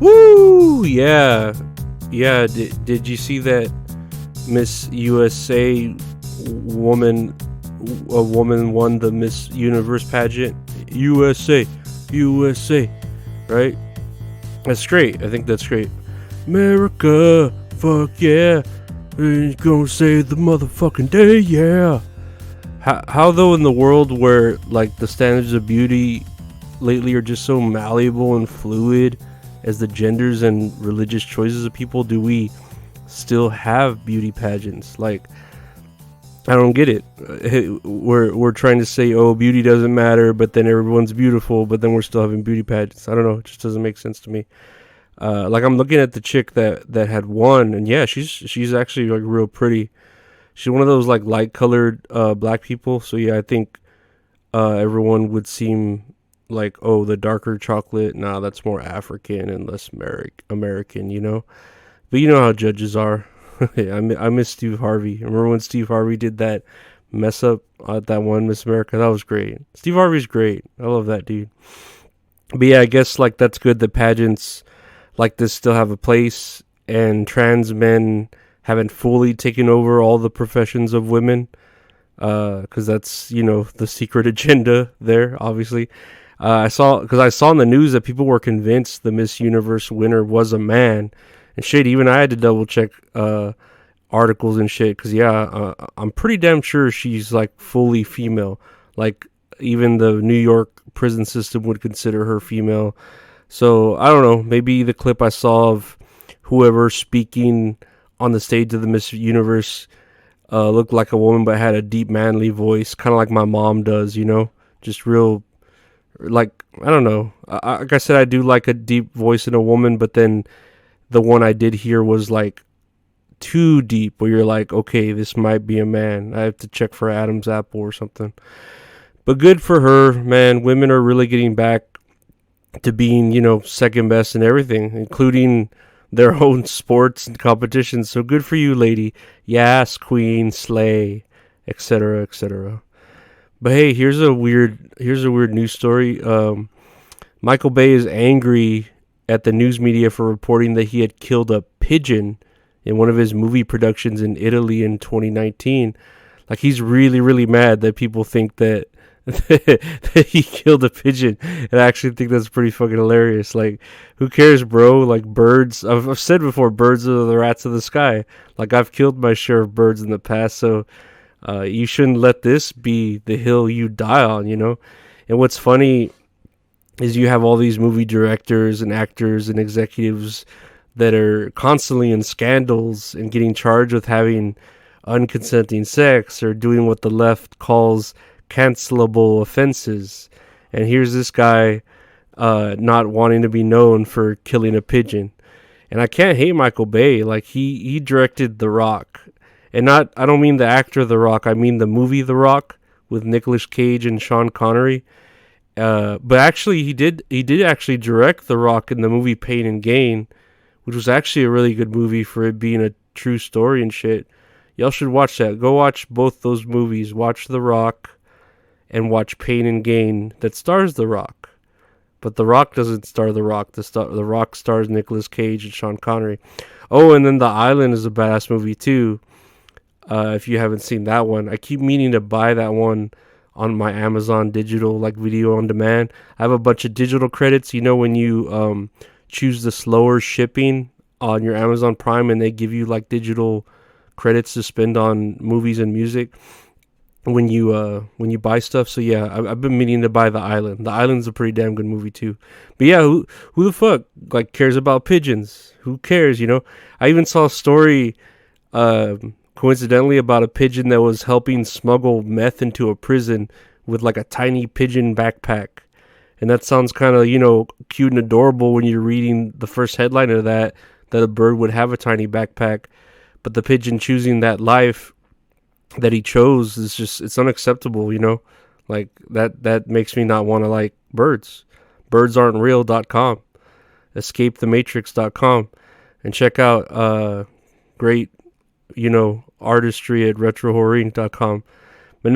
Woo! Yeah, yeah. Did you see that Miss USA woman? A woman won the Miss Universe pageant. USA, USA, right? That's great. I think that's great. America, fuck yeah. We're gonna save the motherfucking day, yeah. How though in the world where like the standards of beauty lately are just so malleable and fluid as the genders and religious choices of people, do we still have beauty pageants? Like, I don't get it. We're trying to say, oh, beauty doesn't matter, but then everyone's beautiful, but then we're still having beauty pageants. I don't know. It just doesn't make sense to me. Like I'm looking at the chick that had won, and yeah, she's actually like real pretty. She's one of those like light colored black people. So yeah, I think everyone would seem like, oh, the darker chocolate. Nah, that's more African and less American, you know. But you know how judges are. I miss Steve Harvey. Remember when Steve Harvey did that mess up at that one Miss America? That was great. Steve Harvey's great. I love that dude. But yeah, I guess like that's good that pageants like this still have a place, and trans men haven't fully taken over all the professions of women, because that's, you know, the secret agenda there, obviously. I saw in the news that people were convinced the Miss Universe winner was a man, and shit. Even I had to double check articles and shit, because yeah, I'm pretty damn sure she's like fully female. Like even the New York prison system would consider her female. So I don't know. Maybe the clip I saw of whoever speaking on the stage of the Miss Universe looked like a woman, but had a deep manly voice, kind of like my mom does. You know, just real. Like I don't know. Like I said, I do like a deep voice in a woman, but then the one I did hear was like too deep, where you're like, okay, this might be a man. I have to check for Adam's apple or something. But good for her, man. Women are really getting back to being, you know, second best in everything, including their own sports and competitions. So good for you, lady. Yes, queen, slay, etc., etc. But hey, here's a weird news story. Michael Bay is angry at the news media for reporting that he had killed a pigeon in one of his movie productions in Italy in 2019. Like he's really, really mad that people think that that he killed a pigeon. And I actually think that's pretty fucking hilarious. Like, who cares, bro? Like birds. I've said before, birds are the rats of the sky. Like I've killed my share of birds in the past, so you shouldn't let this be the hill you die on. You know. And what's funny is you have all these movie directors and actors and executives that are constantly in scandals and getting charged with having unconsenting sex or doing what the left calls cancelable offenses. And here's this guy not wanting to be known for killing a pigeon. And I can't hate Michael Bay. Like he directed The Rock. And not, I don't mean the actor The Rock, I mean the movie The Rock with Nicolas Cage and Sean Connery. But actually he did actually direct The Rock in the movie Pain and Gain, which was actually a really good movie for it being a true story and shit. Y'all should watch that. Go watch both those movies. Watch The Rock and watch Pain and Gain that stars The Rock. But The Rock doesn't star The Rock. The Rock stars Nicolas Cage and Sean Connery. Oh, and then The Island is a badass movie too. If you haven't seen that one. I keep meaning to buy that one on my Amazon digital, like video on demand. I have a bunch of digital credits. You know when you choose the slower shipping on your Amazon Prime and they give you like digital credits to spend on movies and music when you buy stuff. So yeah, I've been meaning to buy The Island. The Island's a pretty damn good movie too. But yeah, who the fuck like cares about pigeons? Who cares, you know? I even saw a story coincidentally about a pigeon that was helping smuggle meth into a prison with like a tiny pigeon backpack. And that sounds kind of, you know, cute and adorable when you're reading the first headline of that a bird would have a tiny backpack. But the pigeon choosing that life that he chose is just, it's unacceptable, you know? Like that makes me not want to like birds. Birdsaren'treal.com. Escapethematrix.com. And check out great, you know, artistry at retrohorror.com. But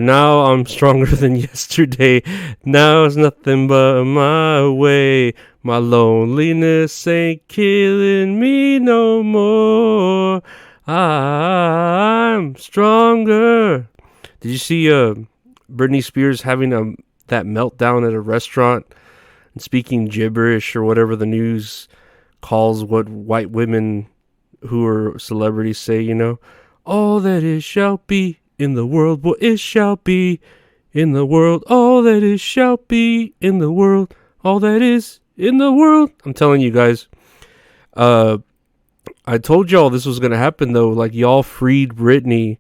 now I'm stronger than yesterday. Now it's nothing but my way. My loneliness ain't killing me no more. I'm stronger. Did you see Britney Spears having that meltdown at a restaurant and speaking gibberish or whatever the news calls what white women who are celebrities say, you know? All that is shall be in the world, what is shall be in the world. All that is shall be in the world. All that is in the world. I'm telling you guys, I told y'all this was going to happen though. Like, y'all freed Britney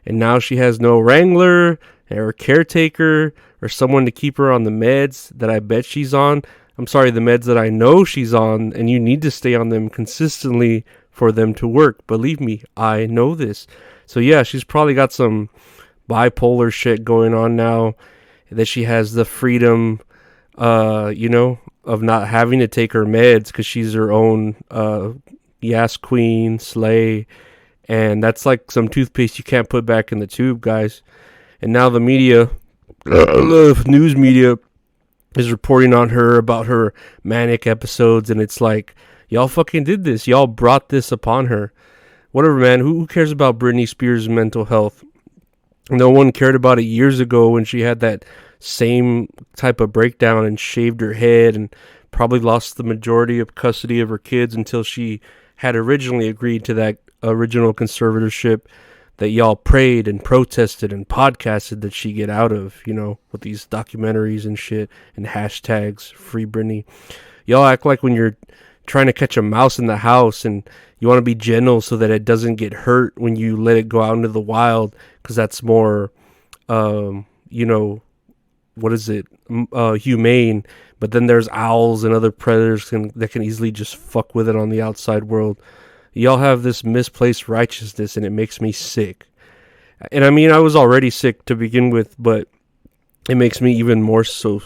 and now she has no wrangler or caretaker or someone to keep her on the meds that I bet she's on. I'm sorry, the meds that I know she's on, and you need to stay on them consistently for them to work. Believe me, I know this. So yeah, she's probably got some bipolar shit going on now, that she has the freedom, of not having to take her meds because she's her own Yas Queen, Slay, and that's like some toothpaste you can't put back in the tube, guys. And now the media, news media, is reporting on her about her manic episodes, and it's like, y'all fucking did this. Y'all brought this upon her. Whatever, man. Who cares about Britney Spears' mental health? No one cared about it years ago when she had that same type of breakdown and shaved her head and probably lost the majority of custody of her kids until she had originally agreed to that original conservatorship that y'all prayed and protested and podcasted that she get out of, with these documentaries and shit and hashtags, Free Britney. Y'all act like when you're trying to catch a mouse in the house and you want to be gentle so that it doesn't get hurt when you let it go out into the wild, because that's more, humane. But then there's owls and other predators that can easily just fuck with it on the outside world. Y'all have this misplaced righteousness, and it makes me sick. And I mean, I was already sick to begin with, but it makes me even more so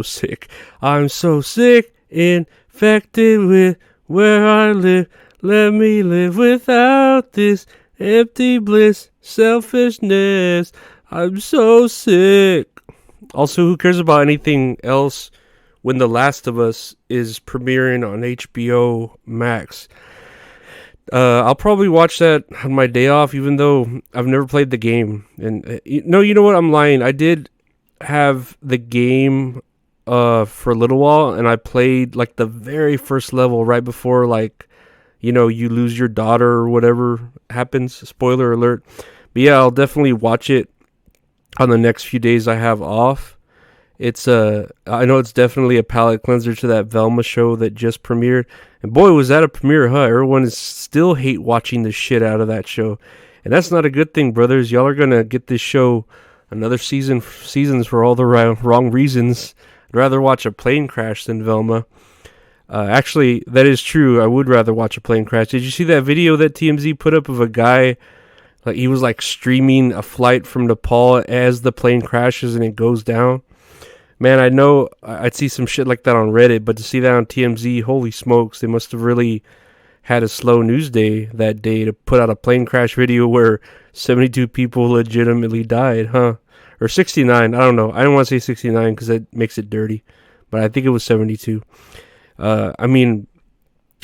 sick. I'm so sick, infected with where I live. Let me live without this empty bliss, selfishness. I'm so sick. Also, who cares about anything else when The Last of Us is premiering on HBO Max? I'll probably watch that on my day off, even though I've never played the game. And you know what? I'm lying. I did have the game for a little while, and I played like the very first level right before, like, you lose your daughter or whatever happens. Spoiler alert. But yeah, I'll definitely watch it on the next few days I have off. I know it's definitely a palate cleanser to that Velma show that just premiered. And boy, was that a premiere, huh? Everyone is still hate watching the shit out of that show. And that's not a good thing, brothers. Y'all are going to get this show another seasons for all the wrong reasons. I'd rather watch a plane crash than Velma. Actually, that is true. I would rather watch a plane crash. Did you see that video that TMZ put up of a guy? Like, he was like streaming a flight from Nepal as the plane crashes and it goes down. Man, I know I'd see some shit like that on Reddit, but to see that on TMZ, holy smokes, they must have really had a slow news day that day to put out a plane crash video where 72 people legitimately died, huh? Or 69, I don't know. I don't want to say 69 because that makes it dirty, but I think it was 72. I mean,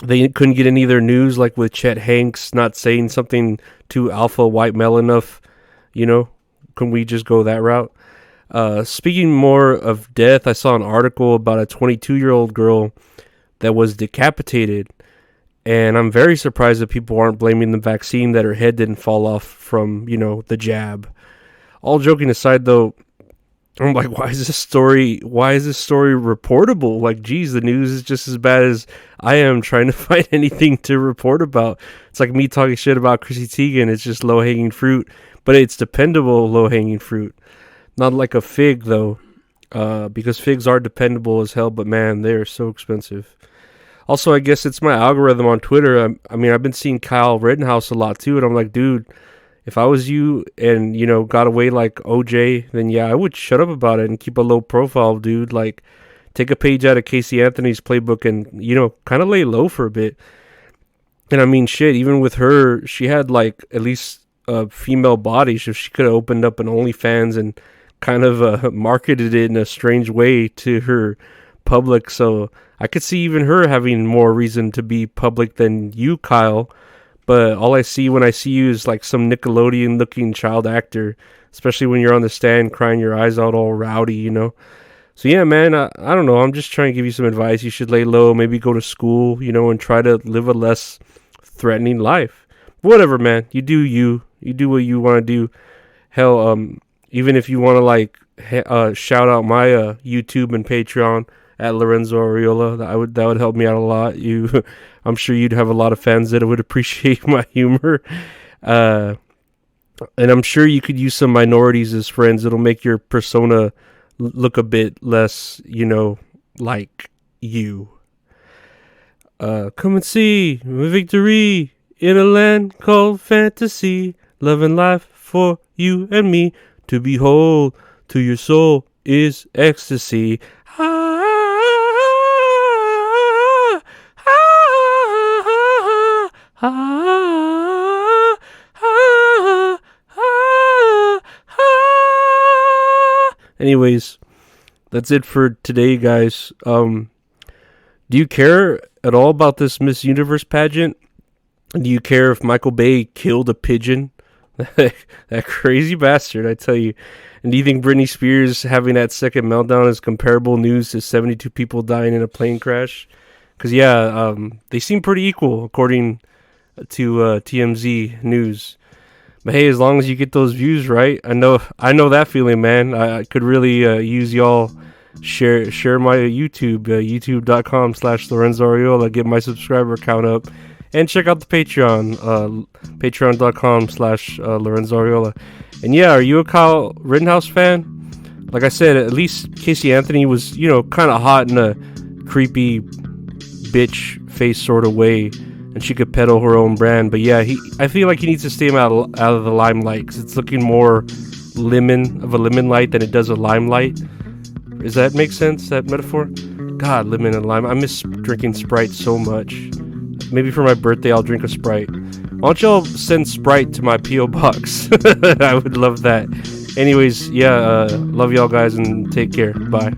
they couldn't get any of their news, like with Chet Hanks not saying something too alpha white male enough, Can we just go that route? Speaking more of death, I saw an article about a 22-year-old girl that was decapitated, and I'm very surprised that people aren't blaming the vaccine that her head didn't fall off from, the jab. All joking aside, though, I'm like, why is this story reportable? Like, geez, the news is just as bad as I am trying to find anything to report about. It's like me talking shit about Chrissy Teigen. It's just low-hanging fruit, but it's dependable low-hanging fruit. Not like a fig, though, because figs are dependable as hell, but man, they're so expensive. Also, I guess it's my algorithm on Twitter. I mean, I've been seeing Kyle Rittenhouse a lot, too, and I'm like, dude, if I was you and, got away like OJ, then yeah, I would shut up about it and keep a low profile, dude. Like, take a page out of Casey Anthony's playbook and, kind of lay low for a bit. And I mean, shit, even with her, she had like at least a female body, so she could have opened up an OnlyFans and kind of marketed it in a strange way to her public, so I could see even her having more reason to be public than you, Kyle. But all I see when I see you is like some Nickelodeon looking child actor, especially when you're on the stand crying your eyes out all rowdy, you know. So yeah, man, I don't know. I'm just trying to give you some advice. You should lay low, maybe go to school, you know, and try to live a less threatening life. Whatever, man. You do you. You do what you want to do. Hell, even if you want to like shout out my YouTube and Patreon at Lorenzo Ariola, that would help me out a lot. I'm sure you'd have a lot of fans that would appreciate my humor. And I'm sure you could use some minorities as friends. It'll make your persona look a bit less, you know, like you. Come and see victory in a land called fantasy. Love and life for you and me. To behold to your soul is ecstasy. Anyways, that's it for today, guys. Do you care at all about this Miss Universe pageant? Do you care if Michael Bay killed a pigeon? That crazy bastard, I tell you. And do you think Britney Spears having that second meltdown is comparable news to 72 people dying in a plane crash? Because, yeah, they seem pretty equal, according to TMZ News. But hey, as long as you get those views, right? I know that feeling, man. I could really use y'all share my YouTube, youtube.com/Lorenzo Ariola. Get my subscriber count up. And check out the Patreon, patreon.com/Lorenzo Ariola. And yeah, are you a Kyle Rittenhouse fan? Like I said, at least Casey Anthony was, you know, kind of hot in a creepy bitch face sort of way. And she could peddle her own brand. But yeah, I feel like he needs to stay out of the limelight. Because it's looking more lemon light than it does a limelight. Does that make sense, that metaphor? God, lemon and lime. I miss drinking Sprite so much. Maybe for my birthday, I'll drink a Sprite. Why don't y'all send Sprite to my P.O. Box? I would love that. Anyways, yeah, love y'all guys and take care. Bye.